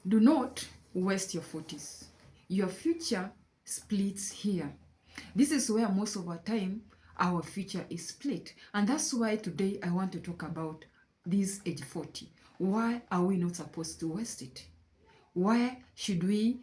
Do not waste your 40s. Your future splits here. This is where most of our time our future is split. And that's why today I want to talk about this age 40. Why are we not supposed to waste it? Why should we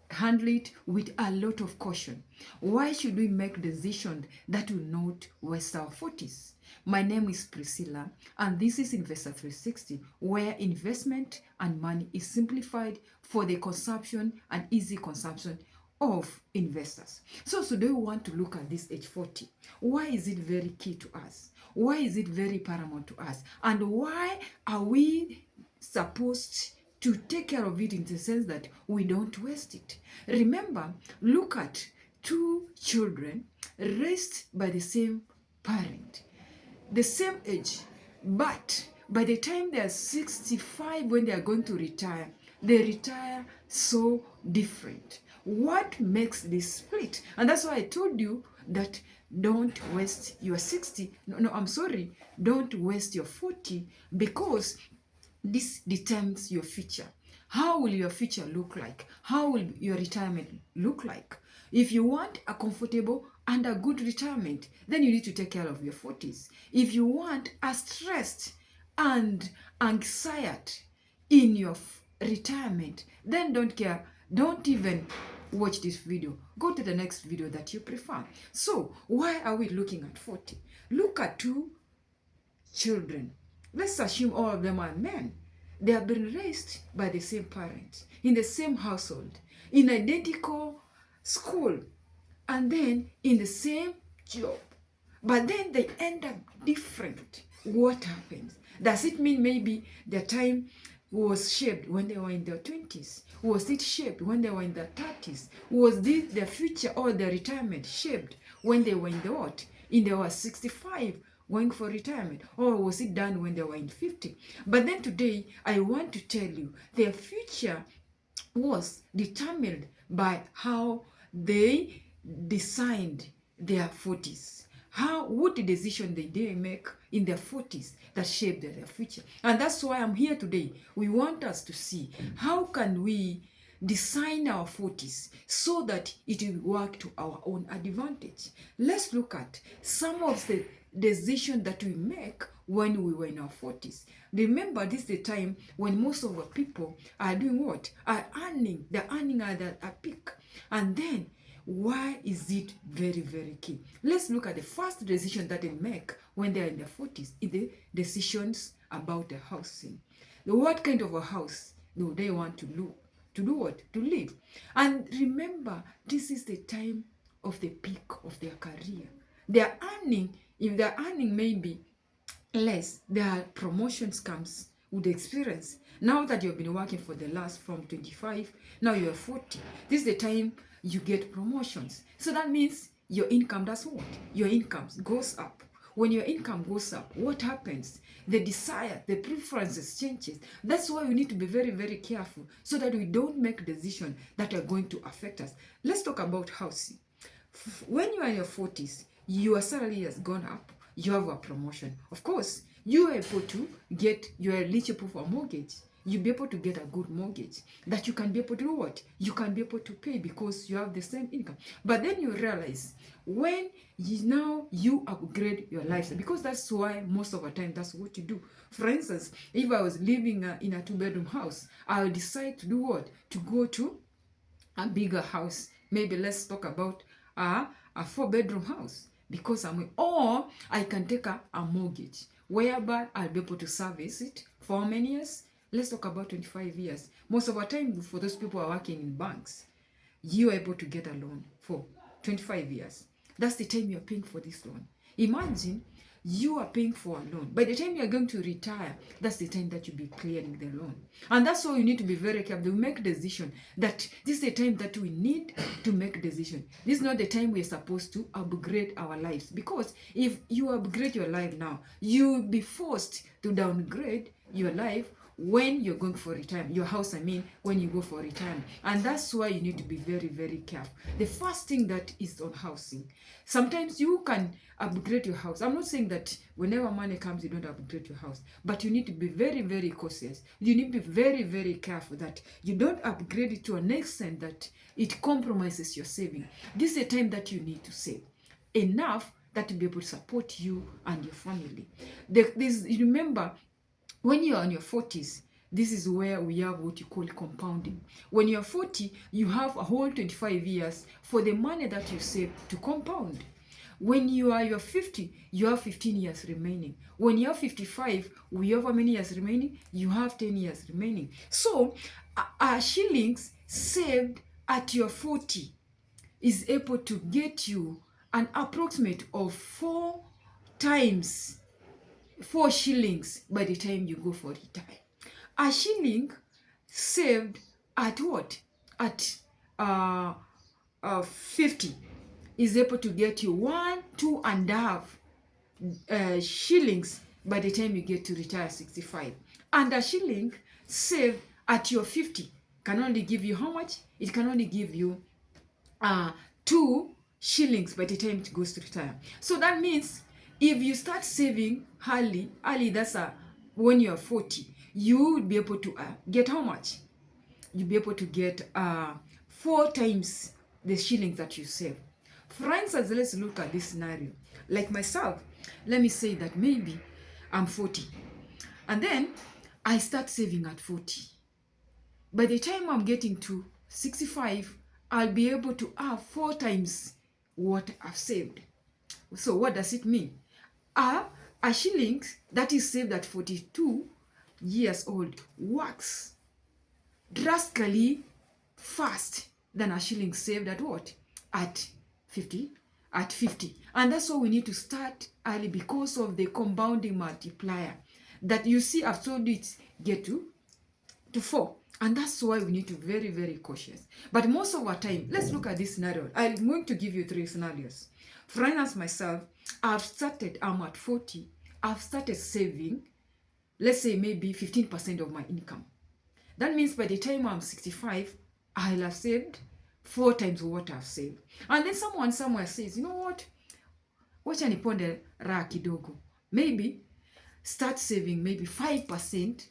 handle it with a lot of caution? Why should we make decisions that will not waste our 40s? My name is Priscilla, and this is Investor 360, where investment and money is simplified for the consumption and easy consumption of investors. So today we want to look at this age 40. Why is it very key to us? Why is it very paramount to us? And why are we supposed to take care of it in the sense that we don't waste it? Remember, look at two children raised by the same parent, the same age, but by the time they are 65, when they are going to retire, they retire so different. What makes this split? And that's why I told you that don't waste your 60. I'm sorry. Don't waste your 40, because this determines your future. How will your future look like? How will your retirement look like? If you want a comfortable and a good retirement, then you need to take care of your 40s. If you want a stressed and anxiety in your retirement, then don't care. Don't even watch this video. Go to the next video that you prefer. So why are we looking at 40? Look at two children. Let's assume all of them are men. They have been raised by the same parents, in the same household, in identical school, and then in the same job. But then they end up different. What happens? Does it mean maybe their time was shaped when they were in their 20s? Was it shaped when they were in their 30s? Was this their future or their retirement shaped when they were in the what? In their 65, going for retirement? Or was it done when they were in 50? But then today, I want to tell you, their future was determined by how they designed their 40s. What decision they make in their 40s that shaped their future. And that's why I'm here today. We want us to see how can we design our 40s so that it will work to our own advantage. Let's look at some of the decisions that we make when we were in our 40s. Remember, this is the time when most of our people are doing what? Are earning. They're earning at a peak. And then, why is it very, very key? Let's look at the first decision that they make when they're in their 40s. The decisions about the housing. What kind of a house do they want to do what? To live. And remember, this is the time of the peak of their career. They're earning. If they're earning maybe less, their promotions comes with experience. Now that you've been working for the last from 25, now you're 40. This is the time you get promotions. So that means your income does what? Your income goes up. When your income goes up, what happens? The desire, the preferences changes. That's why we need to be very, very careful so that we don't make decisions that are going to affect us. Let's talk about housing. When you are in your 40s, your salary has gone up. You have a promotion. Of course, you are able to get, you are eligible for a mortgage. You'll be able to get a good mortgage that you can be able to do what? You can be able to pay because you have the same income. But then you realize when you upgrade your lifestyle, because that's why most of the time that's what you do. For instance, if I was living in a 2-bedroom house, I would decide to do what? To go to a bigger house. Maybe let's talk about a 4-bedroom house, because or I can take a mortgage whereby I'll be able to service it for how many years? Let's talk about 25 years. Most of the time, for those people who are working in banks, you are able to get a loan for 25 years. That's the time you're paying for this loan. Imagine you are paying for a loan. By the time you're going to retire, that's the time that you'll be clearing the loan. And that's why you need to be very careful. We make decision that this is the time that we need to make decision. This is not the time we're supposed to upgrade our lives. Because if you upgrade your life now, you'll be forced to downgrade your life when you're going for retirement, your house, I mean, when you go for retirement. And that's why you need to be very, very careful. The first thing that is on housing, sometimes you can upgrade your house. I'm not saying that whenever money comes, you don't upgrade your house, but you need to be very, very cautious. You need to be very, very careful that you don't upgrade it to an extent that it compromises your saving. This is a time that you need to save enough that to be able to support you and your family. Remember, when you're on your 40s, this is where we have what you call compounding. When you're 40, you have a whole 25 years for the money that you save to compound. When you're 50, you have 15 years remaining. When you're 55, we have how many years remaining? You have 10 years remaining. So, shillings saved at your 40 is able to get you an approximate of 4 shillings by the time you go for retire. A shilling saved at what? At 50 is able to get you 1, 2.5 shillings by the time you get to retire 65. And a shilling saved at your 50 can only give you how much? It can only give you 2 shillings by the time it goes to retire. So that means if you start saving early, that's when you're 40, you would be able to get how much? You'll be able to get 4 times the shillings that you save. For instance, let's look at this scenario. Like myself, let me say that maybe I'm 40. And then I start saving at 40. By the time I'm getting to 65, I'll be able to have 4 times what I've saved. So what does it mean? A shilling that is saved at 42 years old works drastically fast than a shilling saved at what? At 50. And that's why we need to start early because of the compounding multiplier that you see. I've told you it get to 4. And that's why we need to be very, very cautious. But most of our time, let's look at this scenario. I'm going to give you 3 scenarios. For instance, myself, I'm at 40, I've started saving, let's say maybe 15% of my income. That means by the time I'm 65, I'll have saved 4 times what I've saved. And then someone somewhere says, you know what? Wacha niponde raha kidogo. Maybe start saving maybe 5%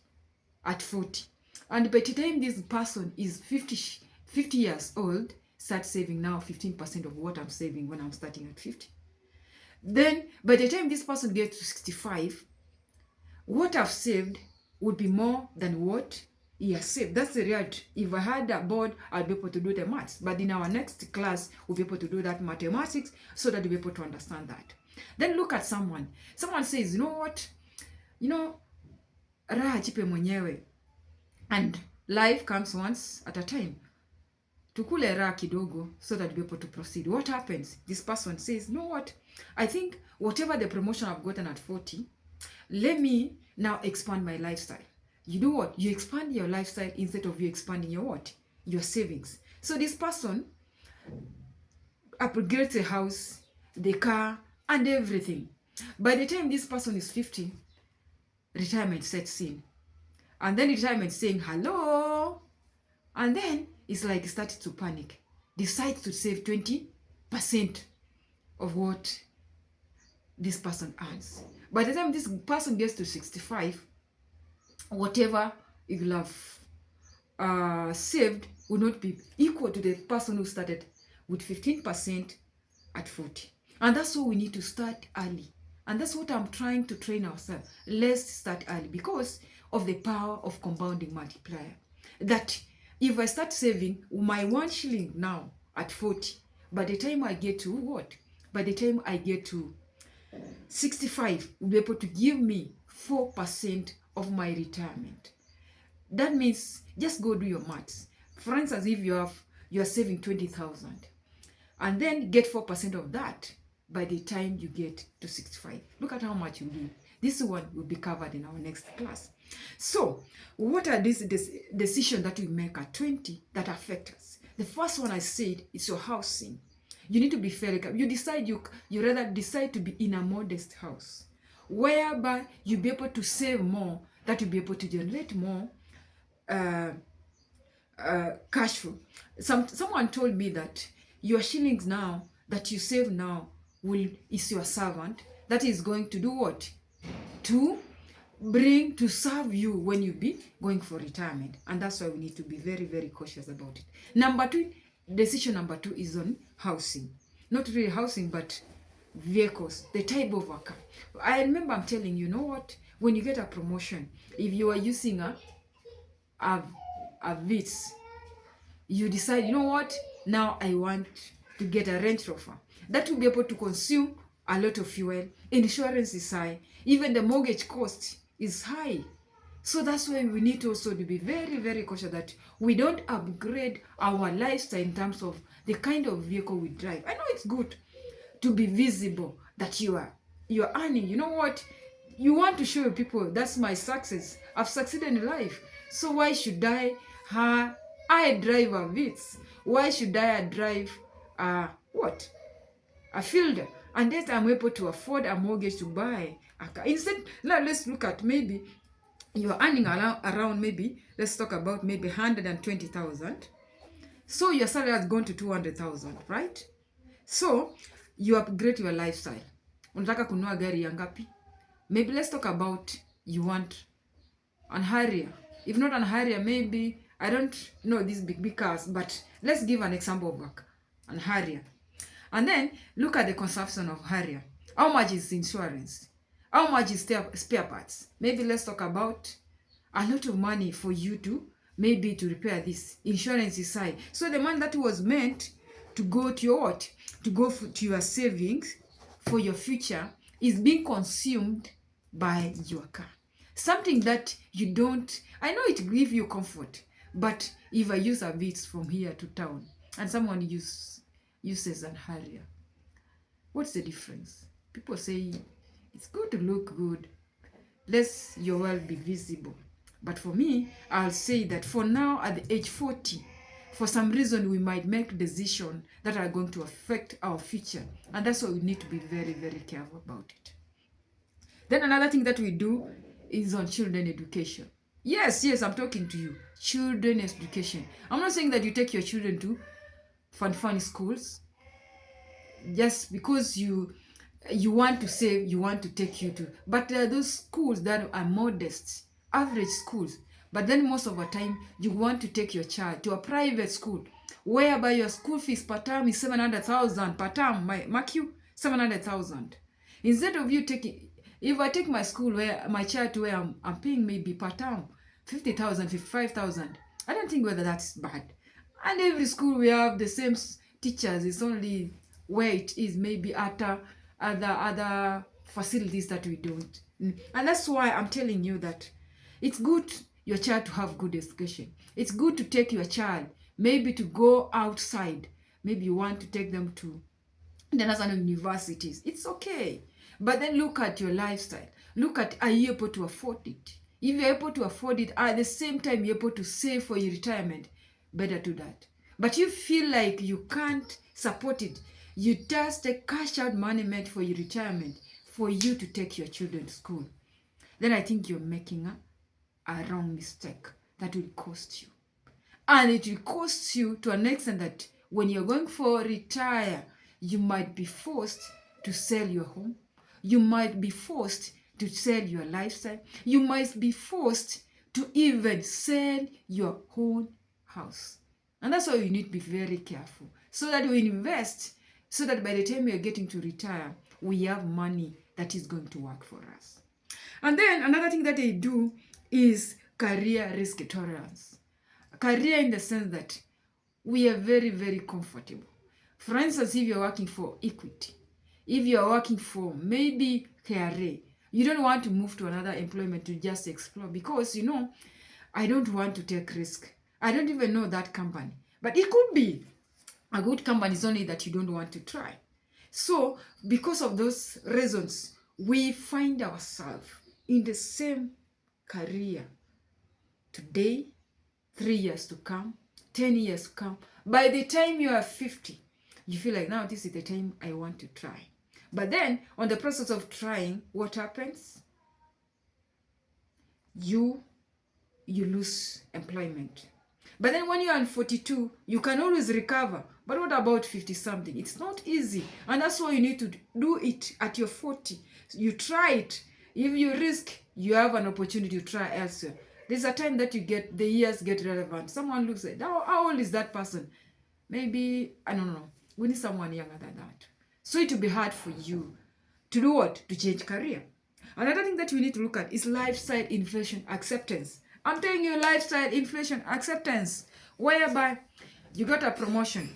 at 40. And by the time this person is 50 years old, start saving now 15% of what I'm saving when I'm starting at 50. Then by the time this person gets to 65, what I've saved would be more than what he has saved. That's the reality. If I had a board, I'll be able to do the maths. But in our next class, we'll be able to do that mathematics so that we'll be able to understand that. Then look at someone. Someone says, you know what? Raha jipe mwenyewe. And life comes once at a time. Tukule raha kidogo so that we'll be able to proceed. What happens? This person says, you know what? I think whatever the promotion I've gotten at 40, let me now expand my lifestyle. You do what? You expand your lifestyle instead of you expanding your what? Your savings. So this person upgrades the house, the car, and everything. By the time this person is 50, retirement sets in. And then retirement saying, hello. And then it's like started to panic. Decides to save 20% of what this person earns. By the time this person gets to 65, whatever you will have saved will not be equal to the person who started with 15% at 40. And that's why we need to start early. And that's what I'm trying to train ourselves. Let's start early because of the power of compounding multiplier. That if I start saving my 1 shilling now at 40, by the time I get to what? By the time I get to 65, will be able to give me 4% of my retirement. That means just go do your maths. For instance, if you are saving 20,000 and then get 4% of that by the time you get to 65. Look at how much you leave. This one will be covered in our next class. So, what are these decisions that we make at 20 that affect us? The first one I said is your housing. You need to be fairly careful. You rather decide to be in a modest house, whereby you'll be able to save more that will be able to generate more uh, cash flow. Someone told me that your shillings now that you save now is your servant that is going to do what? To serve you when you be going for retirement. And that's why we need to be very, very cautious about it. Decision number two is on housing. Not really housing, but vehicles, the type of worker. I remember I'm telling you, know what? When you get a promotion, if you are using a Vitz, you decide, you know what? Now I want to get a Range Rover. That will be able to consume a lot of fuel. Insurance is high. Even the mortgage cost is high. So that's why we need also to be very, very cautious that we don't upgrade our lifestyle in terms of the kind of vehicle we drive. I know it's good to be visible that you're earning. You know what? You want to show people that's my success. I've succeeded in life. So why should I drive a Vitz? Why should I drive a Fielder? And that I'm able to afford a mortgage to buy a car. Instead, now let's look at maybe you're earning around maybe, let's talk about maybe 120,000. So your salary has gone to 200,000, right? So you upgrade your lifestyle. Unataka kununua gari ya ngapi? Maybe let's talk about you want an Harrier. If not an Harrier, maybe, I don't know these big cars, but let's give an example of an Harrier. And then look at the consumption of Harrier. How much is insurance? How much is spare parts? Maybe let's talk about a lot of money for you to maybe to repair this. Insurance is high. So the money that was meant to go to your what? To go to your savings for your future is being consumed by your car. Something that you don't, I know it gives you comfort, but if I use a Vitz from here to town and someone uses an Harrier, what's the difference? People say it's good to look good, less your wealth be visible. But for me, I'll say that for now, at the age 40, for some reason, we might make decisions that are going to affect our future. And that's why we need to be very, very careful about it. Then another thing that we do is on children education. Yes, I'm talking to you. Children education. I'm not saying that you take your children to fun schools just because you want to save, you want to take you to. But there are those schools that are modest, average schools. But then most of the time, you want to take your child to a private school whereby your school fees per term is 700,000 per term. Mark you, 700,000. Instead of you taking, if I take my child to where I'm paying maybe per term 50,000, 55,000, I don't think whether that's bad. And every school we have the same teachers. It's only where it is maybe at other facilities that we don't. And that's why I'm telling you that it's good your child to have good education. It's good to take your child maybe to go outside. Maybe you want to take them to international universities. It's okay. But then look at your lifestyle. Look at, are you able to afford it? If you're able to afford it, at the same time you're able to save for your retirement, better do that. But you feel like you can't support it, you just take cash out money meant for your retirement for you to take your children to school, then I think you're making a wrong mistake that will cost you. And it will cost you to an extent that when you're going for retire, you might be forced to sell your home. You might be forced to sell your lifestyle. You might be forced to even sell your own house. And that's why you need to be very careful so that we invest, so that by the time we are getting to retire, we have money that is going to work for us. And then another thing that they do is career risk tolerance. Career in the sense that we are very, very comfortable. For instance, if you're working for Equity, if you're working for maybe KRA, you don't want to move to another employment to just explore because, I don't want to take risk. I don't even know that company. But it could be a good company, it's only that you don't want to try. So, because of those reasons, we find ourselves in the same career today, 3 years to come, 10 years to come. By the time you are 50, you feel like, now this is the time I want to try. But then, on the process of trying, what happens? you lose employment. But then when you're on 42, you can always recover. But what about 50 something? It's not easy. And that's why you need to do it at your 40. You try it. If you risk, you have an opportunity to try elsewhere. There's a time that the years get relevant. Someone looks at, how old is that person? Maybe, I don't know. We need someone younger than that. So it will be hard for you to do what? To change career. Another thing that we need to look at is lifestyle inflation acceptance. I'm telling you, lifestyle inflation acceptance, whereby you got a promotion,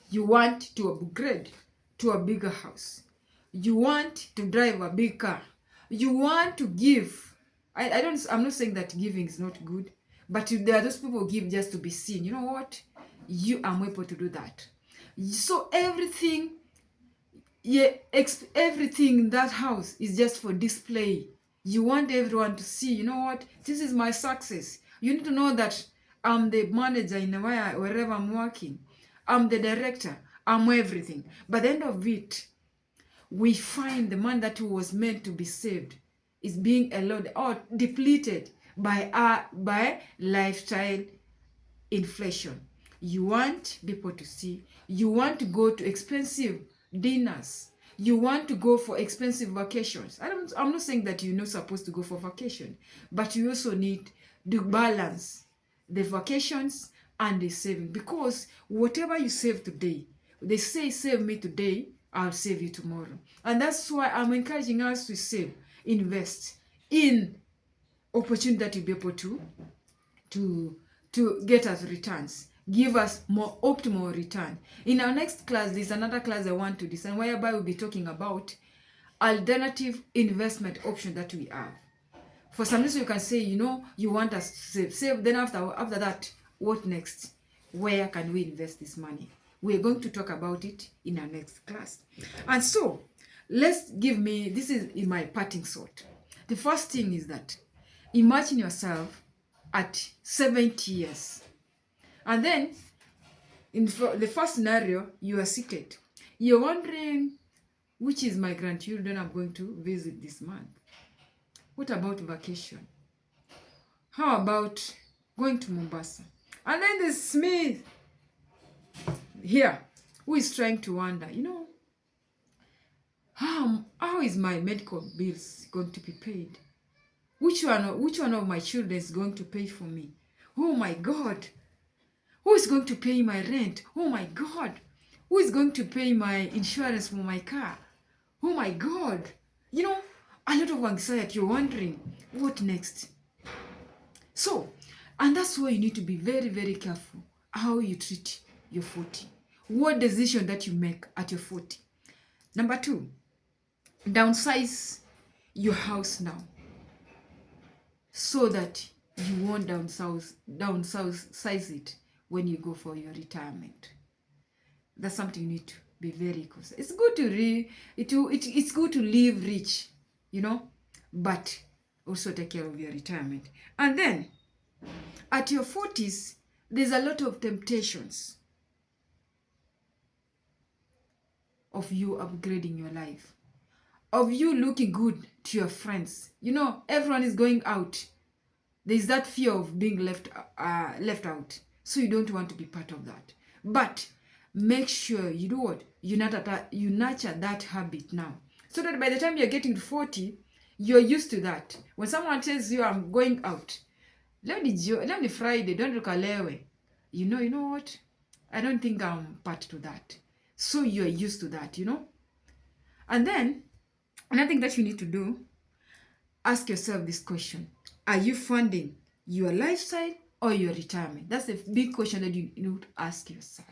you want to upgrade to a bigger house, you want to drive a big car, you want to give. I'm not saying that giving is not good, but there are those people who give just to be seen. You know what? You are able to do that. So everything in that house is just for display. You want everyone to see, you know what, this is my success. You need to know that I'm the manager in wherever I'm working. I'm the director. I'm everything. By the end of it, we find the money that was meant to be saved is being eroded or depleted by lifestyle inflation. You want people to see. You want to go to expensive dinners. You want to go for expensive vacations. I'm not saying that you're not supposed to go for vacation, but you also need to balance the vacations and the saving, because whatever you save today, they say save me today, I'll save you tomorrow. And that's why I'm encouraging us to save, invest in opportunity that you'll be able to get us returns, give us more optimal return. In our next class, there's another class I want to design, whereby we'll be talking about alternative investment option that we have. For some reason, you can say, you want us to save. Then after that, what next? Where can we invest this money? We're going to talk about it in our next class. And so, this is in my parting thought. The first thing is that imagine yourself at 70 years. And then, in the first scenario, you are seated. You're wondering, which is my grandchildren I'm going to visit this month? What about vacation? How about going to Mombasa? And then there's me here, who is trying to wonder, how is my medical bills going to be paid? Which one of my children is going to pay for me? Oh my God. Who is going to pay my rent? Oh my God. Who is going to pay my insurance for my car? Oh my God. A lot of anxiety. You're wondering, what next? So, and that's why you need to be very, very careful how you treat your 40. What decision that you make at your 40. Number 2, downsize your house now, so that you won't downsize it when you go for your retirement. That's something you need to be very cautious. It's good to it's good to live rich, but also take care of your retirement. And then at your 40s, there's a lot of temptations of you upgrading your life, of you looking good to your friends. Everyone is going out. There's that fear of being left out. So you don't want to be part of that. But make sure you do what? You nurture that habit now. So that by the time you're getting to 40, you're used to that. When someone tells you, I'm going out, let me Friday, don't look alewe. You know what? I don't think I'm part to that. So you're used to that, And then, another thing that you need to do, ask yourself this question. Are you funding your lifestyle or your retirement? That's a big question that you need to ask yourself.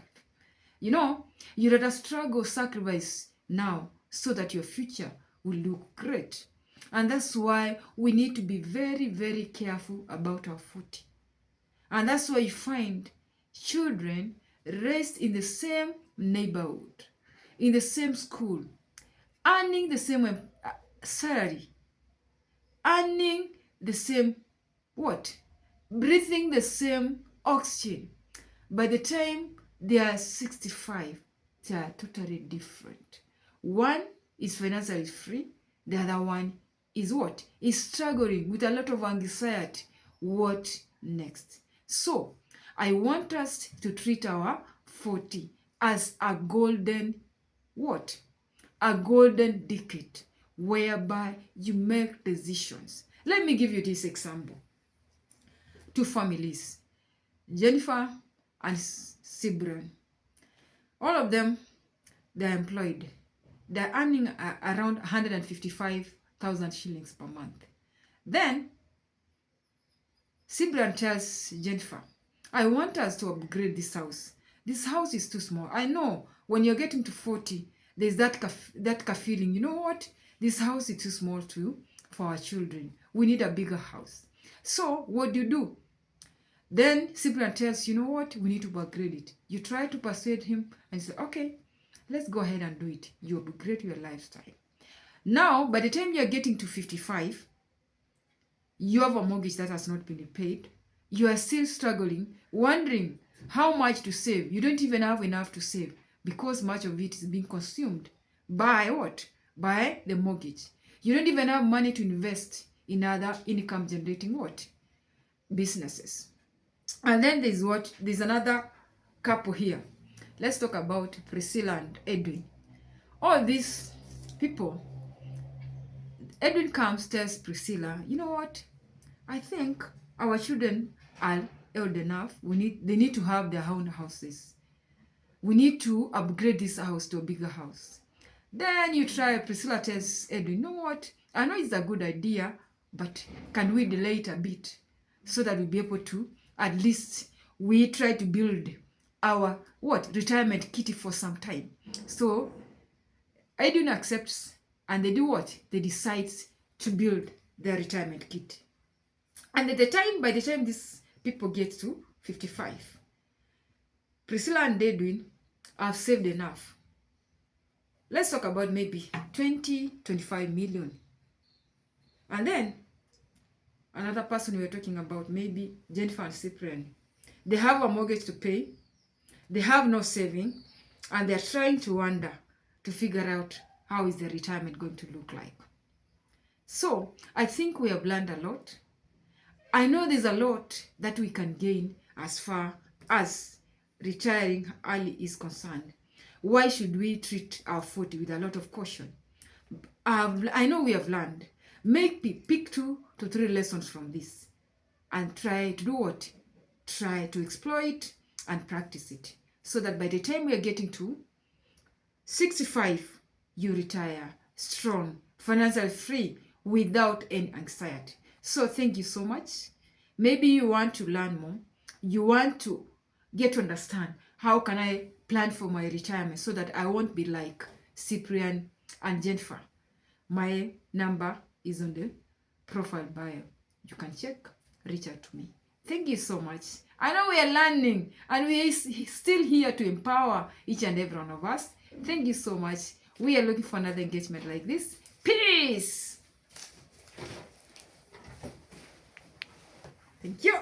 You rather struggle, sacrifice now so that your future will look great. And that's why we need to be very, very careful about our 40. And that's why you find children raised in the same neighborhood, in the same school, earning the same salary, earning the same breathing the same oxygen. By the time they are 65, they are totally different. One is financially free, the other one is what? Is struggling with a lot of anxiety. What next? So, I want us to treat our 40 as a golden what? A golden decade whereby you make decisions. Let me give you this example. Two families, Jennifer and Cyprian. All of them, they're employed. They're earning around 155,000 shillings per month. Then, Cyprian tells Jennifer, I want us to upgrade this house. This house is too small. I know when you're getting to 40, there's that feeling, you know what? This house is too small for our children. We need a bigger house. So what do? Then Cyprian tells, you know what? We need to upgrade it. You try to persuade him and say, okay, let's go ahead and do it. You upgrade your lifestyle. Now, by the time you're getting to 55, you have a mortgage that has not been paid. You are still struggling, wondering how much to save. You don't even have enough to save because much of it is being consumed by what? By the mortgage. You don't even have money to invest in other income generating what? Businesses. And then there's another couple here. Let's talk about Priscilla and Edwin. All these people, Edwin comes, tells Priscilla, you know what? I think our children are old enough. They need to have their own houses. We need to upgrade this house to a bigger house. Then Priscilla tells Edwin, you know what? I know it's a good idea, but can we delay it a bit so that we'll be able to, at least we try to build our retirement kitty for some time. So Edwin accepts and they do what? They decide to build their retirement kit. And by the time these people get to 55, Priscilla and Edwin have saved enough. Let's talk about maybe 25 million. And then another person we were talking about, maybe Jennifer and Cyprian. They have a mortgage to pay. They have no saving. And they're trying to wonder, to figure out how is their retirement going to look like. So I think we have learned a lot. I know there's a lot that we can gain as far as retiring early is concerned. Why should we treat our 40 with a lot of caution? I know we have learned. Pick 2 to 3 lessons from this and try to do what? Try to exploit and practice it so that by the time we are getting to 65, you retire strong, financially free, without any anxiety. So thank you so much. Maybe you want to learn more. You want to get to understand how can I plan for my retirement so that I won't be like Cyprian and Jennifer. My number is on the profile bio. You can check, reach out to me. Thank you so much. I know we are learning and we are still here to empower each and every one of us. Thank you so much. We are looking for another engagement like this. Peace. Thank you.